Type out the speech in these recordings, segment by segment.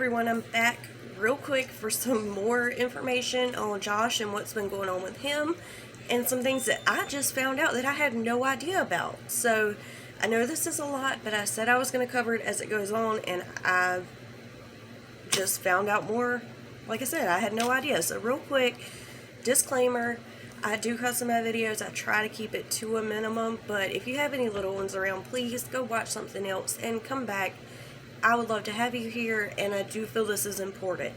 everyone, I'm back real quick for some more information on Josh and what's been going on with him and some things that I just found out that I had no idea about. So I know this is a lot, but I said I was going to cover it as it goes on, and I just found out more. Like I said, I had no idea. So real quick, disclaimer, I do cuss in my videos. I try to keep it to a minimum, but if you have any little ones around, please go watch something else and come back. I would love to have you here, and I do feel this is important.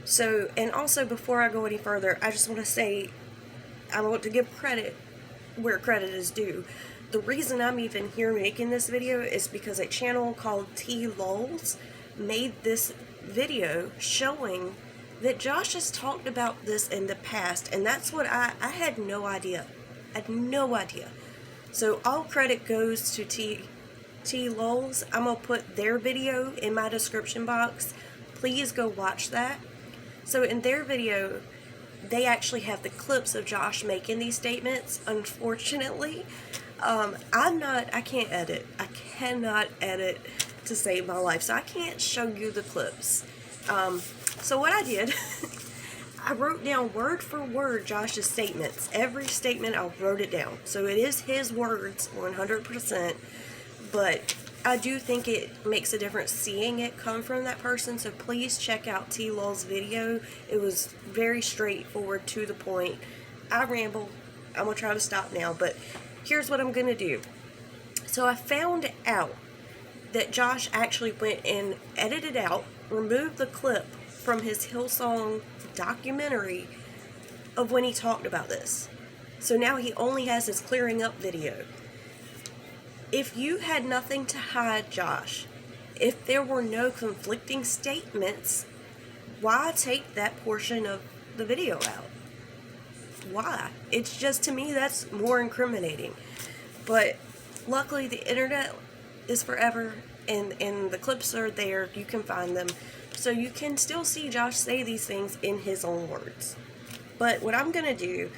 So, and also before I go any further, I just want to say I want to give credit where credit is due. The reason I'm even here making this video is because a channel called lollz made this video showing that Josh has talked about this in the past, and that's what I had no idea. I had no idea. So all credit goes to lollz. I'm going to put their video in my description box. Please go watch that. So in their video, they actually have the clips of Josh making these statements. Unfortunately, I can't edit. I cannot edit to save my life, so I can't show you the clips. So what I did, I wrote down word for word Josh's statements. Every statement, I wrote it down. So it is his words, 100%. But I do think it makes a difference seeing it come from that person. So please check out lollz's video. It was very straightforward, to the point. I ramble. I'm going to try to stop now. But here's what I'm going to do. So I found out that Josh actually went and edited out, removed the clip from his Hillsong documentary of when he talked about this. So now he only has his clearing up video. If you had nothing to hide, Josh, if there were no conflicting statements, why take that portion of the video out? Why? It's just, to me, that's more incriminating. But luckily the internet is forever, and the clips are there. You can find them. So you can still see Josh say these things in his own words. But what I'm going to do,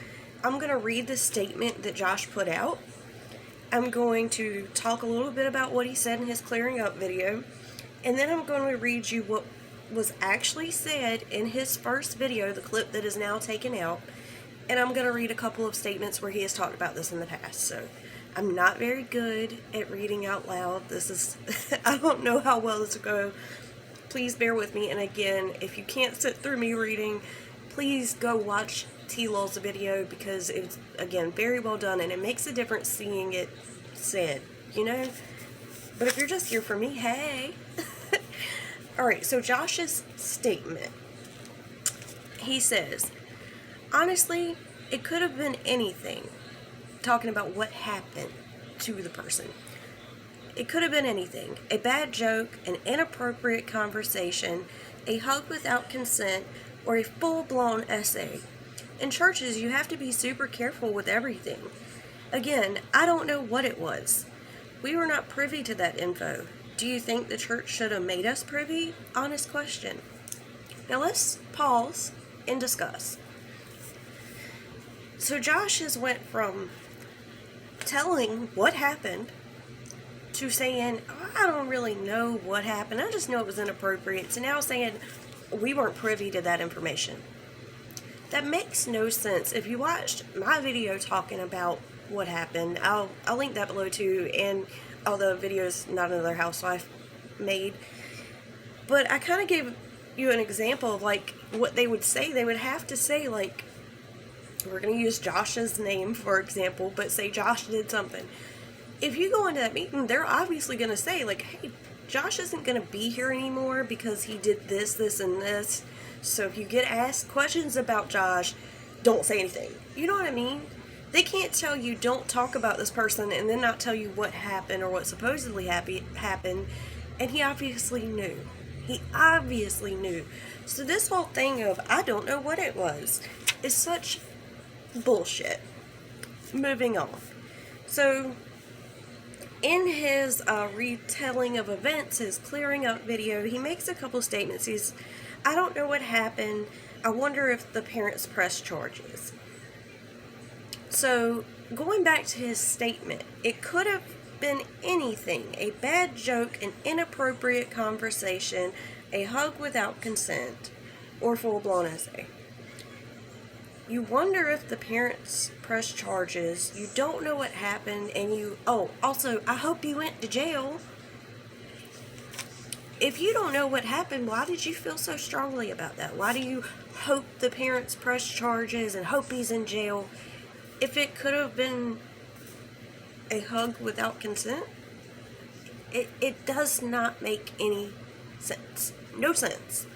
I'm going to read the statement that Josh put out. I'm going to talk a little bit about what he said in his clearing up video. And then I'm going to read you what was actually said in his first video, the clip that is now taken out. And I'm going to read a couple of statements where he has talked about this in the past. So I'm not very good at reading out loud. This is, I don't know how well this will go. Please bear with me. And again, if you can't sit through me reading, please go watch lollz's video, because it's, again, very well done, and it makes a difference seeing it said, you know? But if you're just here for me, hey. Alright, so Josh's statement. He says, honestly, it could have been anything. Talking about what happened to the person. It could have been anything. A bad joke, an inappropriate conversation, a hug without consent, or a full-blown essay. In churches, you have to be super careful with everything. Again, I don't know what it was. We were not privy to that info. Do you think the church should have made us privy? Honest question. Now let's pause and discuss. So Josh has went from telling what happened to saying, I don't really know what happened. I just know it was inappropriate. So now saying we weren't privy to that information. That makes no sense. If you watched my video talking about what happened, I'll link that below too, and all the videos Not Another Housewife made. But I kind of gave you an example of like what they would say. They would have to say, like, we're going to use Josh's name for example, but say Josh did something. If you go into that meeting, they're obviously going to say, like, hey, Josh isn't going to be here anymore because he did this, this, and this. So if you get asked questions about Josh, don't say anything. You know what I mean? They can't tell you don't talk about this person and then not tell you what happened or what supposedly happened. And he obviously knew. He obviously knew. So this whole thing of I don't know what it was is such bullshit. Moving on. So in his retelling of events, his clearing up video, he makes a couple statements. I don't know what happened. I wonder if the parents pressed charges. So, going back to his statement, it could have been anything. A bad joke, an inappropriate conversation, a hug without consent, or full-blown essay. You wonder if the parents press charges, you don't know what happened, and also, I hope you went to jail. If you don't know what happened, why did you feel so strongly about that? Why do you hope the parents press charges and hope he's in jail if it could have been a hug without consent? It does not make any sense. No sense.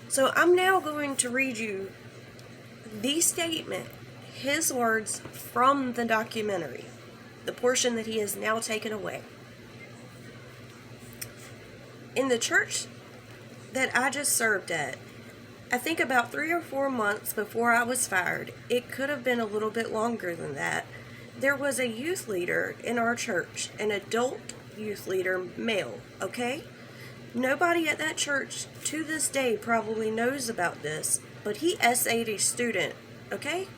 So I'm now going to read you the statement, his words from the documentary, the portion that he has now taken away. In the church that I just served at, I think about 3 or 4 months before I was fired, it could have been a little bit longer than that, there was a youth leader in our church, an adult youth leader, male, okay? Nobody at that church to this day probably knows about this, but he essayed a student, okay?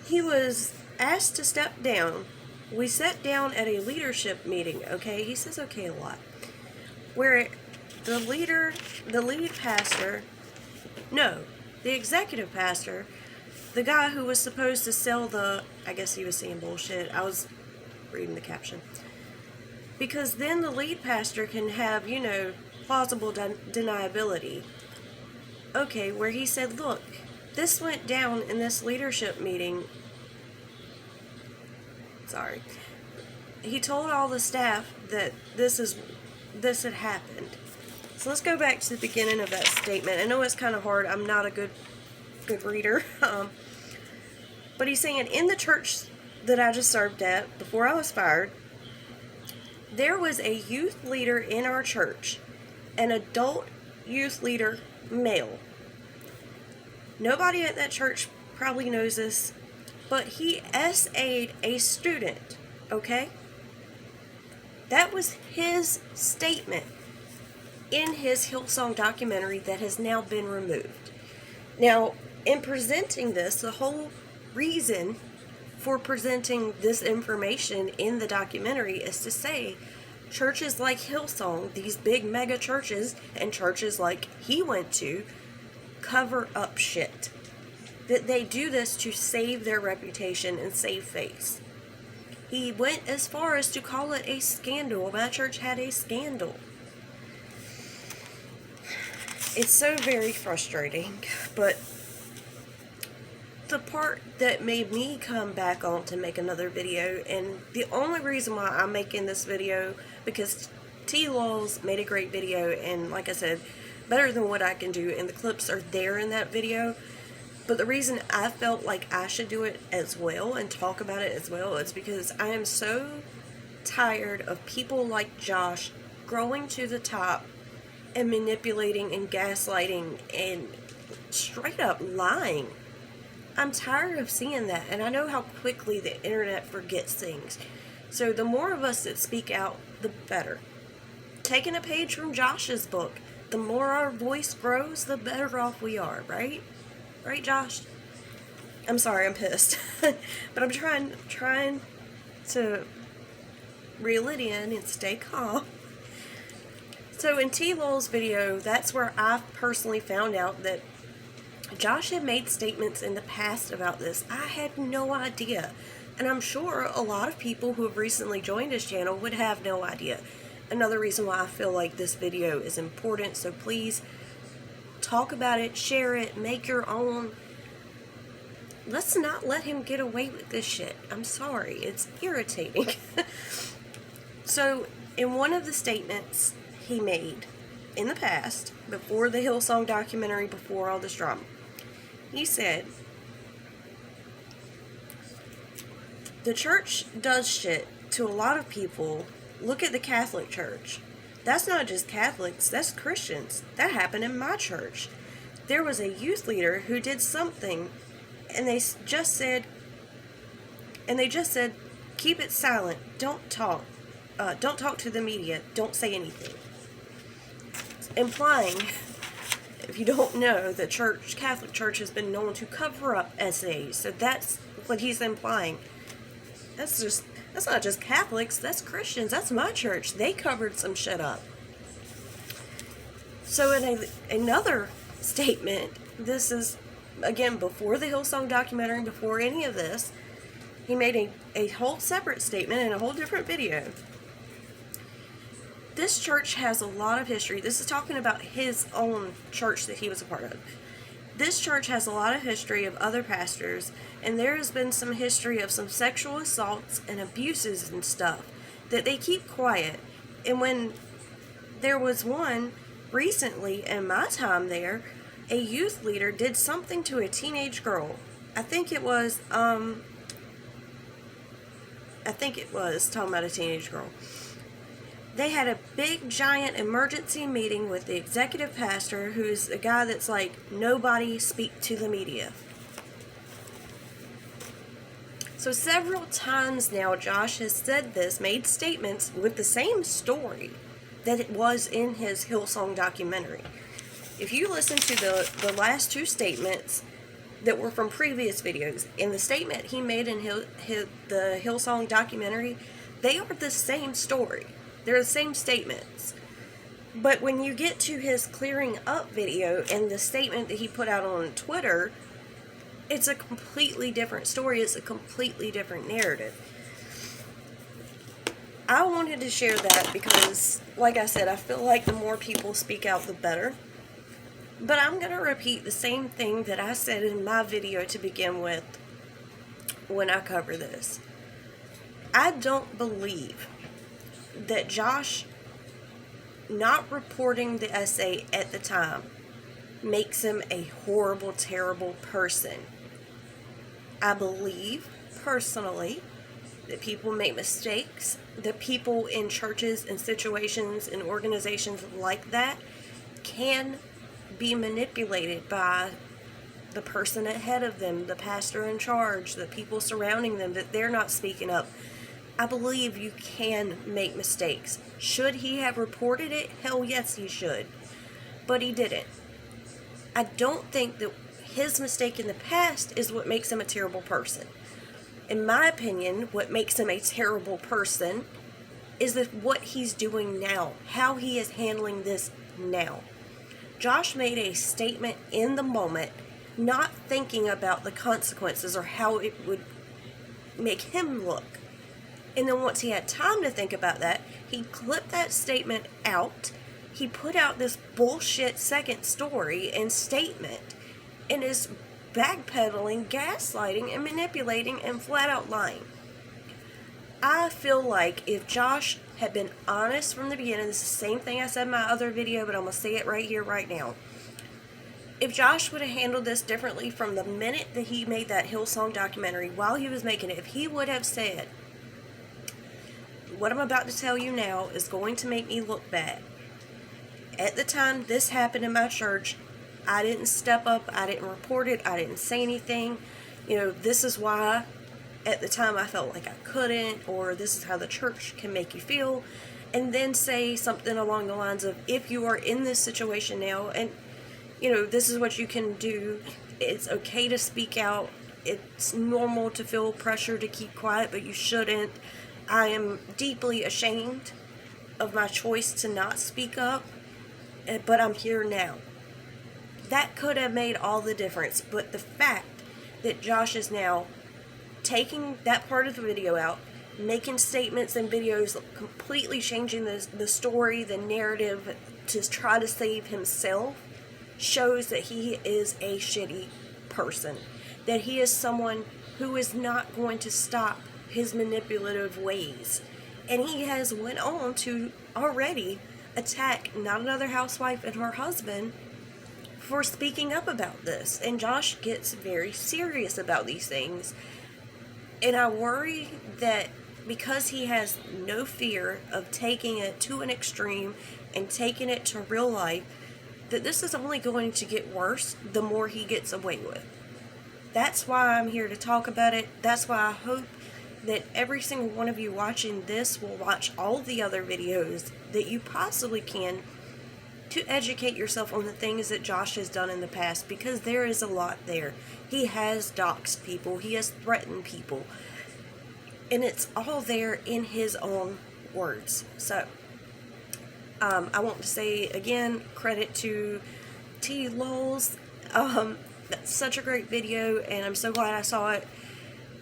He was asked to step down. We sat down at a leadership meeting, okay? He says okay a lot. Where the executive pastor, the guy who was supposed to sell I guess he was saying bullshit. I was reading the caption. Because then the lead pastor can have, plausible deniability. Okay, where he said, look, this went down in this leadership meeting. Sorry. He told all the staff that this had happened. So let's go back to the beginning of that statement. I know it's kind of hard. I'm not a good reader. But he's saying, in the church that I just served at, before I was fired, there was a youth leader in our church, an adult youth leader, male. Nobody at that church probably knows this, but he SA'd a student, okay? That was his statement in his Hillsong documentary that has now been removed. Now, in presenting this, the whole reason for presenting this information in the documentary is to say churches like Hillsong, these big mega churches, and churches like he went to, cover up shit. That they do this to save their reputation and save face. He went as far as to call it a scandal. My church had a scandal. It's so very frustrating, but the part that made me come back on to make another video, and the only reason why I'm making this video, because lollz made a great video, and like I said, better than what I can do, and the clips are there in that video, but the reason I felt like I should do it as well and talk about it as well is because I am so tired of people like Josh growing to the top and manipulating and gaslighting and straight up lying. I'm tired of seeing that, and I know how quickly the internet forgets things. So the more of us that speak out, the better. Taking a page from Josh's book, the more our voice grows, the better off we are, right? Right, Josh? I'm sorry, I'm pissed. But I'm trying to reel it in and stay calm. So in lollz video, that's where I personally found out that Josh had made statements in the past about this. I had no idea. And I'm sure a lot of people who have recently joined his channel would have no idea. Another reason why I feel like this video is important, so please talk about it, share it, make your own. Let's not let him get away with this shit. I'm sorry, it's irritating. So, in one of the statements he made in the past, before the Hillsong documentary, before all this drama, he said, the church does shit to a lot of people. Look at the Catholic Church. That's not just Catholics, that's Christians. That happened in my church. There was a youth leader who did something, and they just said, keep it silent. Don't talk. Don't talk to the media. Don't say anything. Implying, if you don't know, the Catholic Church has been known to cover up essays. So that's what he's implying. That's not just Catholics, that's Christians. That's my church. They covered some shit up. So in another statement, this is, again, before the Hillsong documentary, before any of this, he made a whole separate statement in a whole different video. This church has a lot of history. This is talking about his own church that he was a part of. This church has a lot of history of other pastors, and there has been some history of some sexual assaults and abuses and stuff that they keep quiet. And when there was one recently in my time there, a youth leader did something to a teenage girl. I think it was talking about a teenage girl. They had a big giant emergency meeting with the executive pastor, who's a guy that's like, nobody speak to the media. So several times now, Josh has said this, made statements with the same story that it was in his Hillsong documentary. If you listen to the last two statements that were from previous videos, in the statement he made in the Hillsong documentary, they are the same story. They're the same statements. But when you get to his clearing up video and the statement that he put out on Twitter, it's a completely different story. It's a completely different narrative. I wanted to share that because, like I said, I feel like the more people speak out, the better. But I'm going to repeat the same thing that I said in my video to begin with when I cover this. I don't believe that Josh not reporting the essay at the time makes him a horrible, terrible person. I believe, personally, that people make mistakes, that people in churches and situations and organizations like that can be manipulated by the person ahead of them, the pastor in charge, the people surrounding them, that they're not speaking up. I believe you can make mistakes. Should he have reported it? Hell yes, he should. But he didn't. I don't think that his mistake in the past is what makes him a terrible person. In my opinion, what makes him a terrible person is what he's doing now, how he is handling this now. Josh made a statement in the moment, not thinking about the consequences or how it would make him look. And then once he had time to think about that, he clipped that statement out. He put out this bullshit second story and statement and is backpedaling, gaslighting, and manipulating and flat out lying. I feel like if Josh had been honest from the beginning, this is the same thing I said in my other video, but I'm going to say it right here, right now. If Josh would have handled this differently from the minute that he made that Hillsong documentary, while he was making it, if he would have said, what I'm about to tell you now is going to make me look bad. At the time this happened in my church, I didn't step up, I didn't report it, I didn't say anything. This is why at the time I felt like I couldn't, or this is how the church can make you feel. And then say something along the lines of, if you are in this situation now, and this is what you can do. It's okay to speak out. It's normal to feel pressure to keep quiet, but you shouldn't. I am deeply ashamed of my choice to not speak up, but I'm here now. That could have made all the difference, but the fact that Josh is now taking that part of the video out, making statements and videos, completely changing the story, the narrative to try to save himself, shows that he is a shitty person. That he is someone who is not going to stop his manipulative ways. And he has went on to already attack not another housewife and her husband for speaking up about this. And Josh gets very serious about these things. And I worry that because he has no fear of taking it to an extreme and taking it to real life, that this is only going to get worse the more he gets away with. That's why I'm here to talk about it. That's why I hope that every single one of you watching this will watch all the other videos that you possibly can to educate yourself on the things that Josh has done in the past, because there is a lot there. He has doxed people. He has threatened people. And it's all there in his own words. So, I want to say again, credit to lollz. That's such a great video, and I'm so glad I saw it.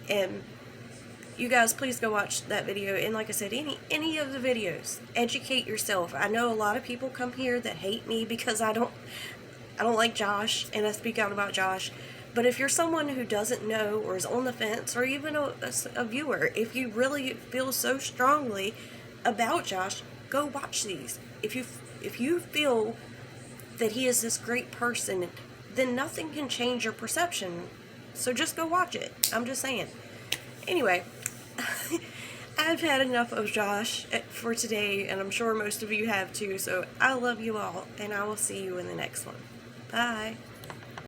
And you guys, please go watch that video. And like I said, any of the videos, educate yourself. I know a lot of people come here that hate me because I don't like Josh, and I speak out about Josh. But if you're someone who doesn't know or is on the fence, or even a viewer, if you really feel so strongly about Josh, go watch these. If you feel that he is this great person, then nothing can change your perception. So just go watch it. I'm just saying. Anyway, I've had enough of Josh for today, and I'm sure most of you have too. So I love you all, and I will see you in the next one. Bye.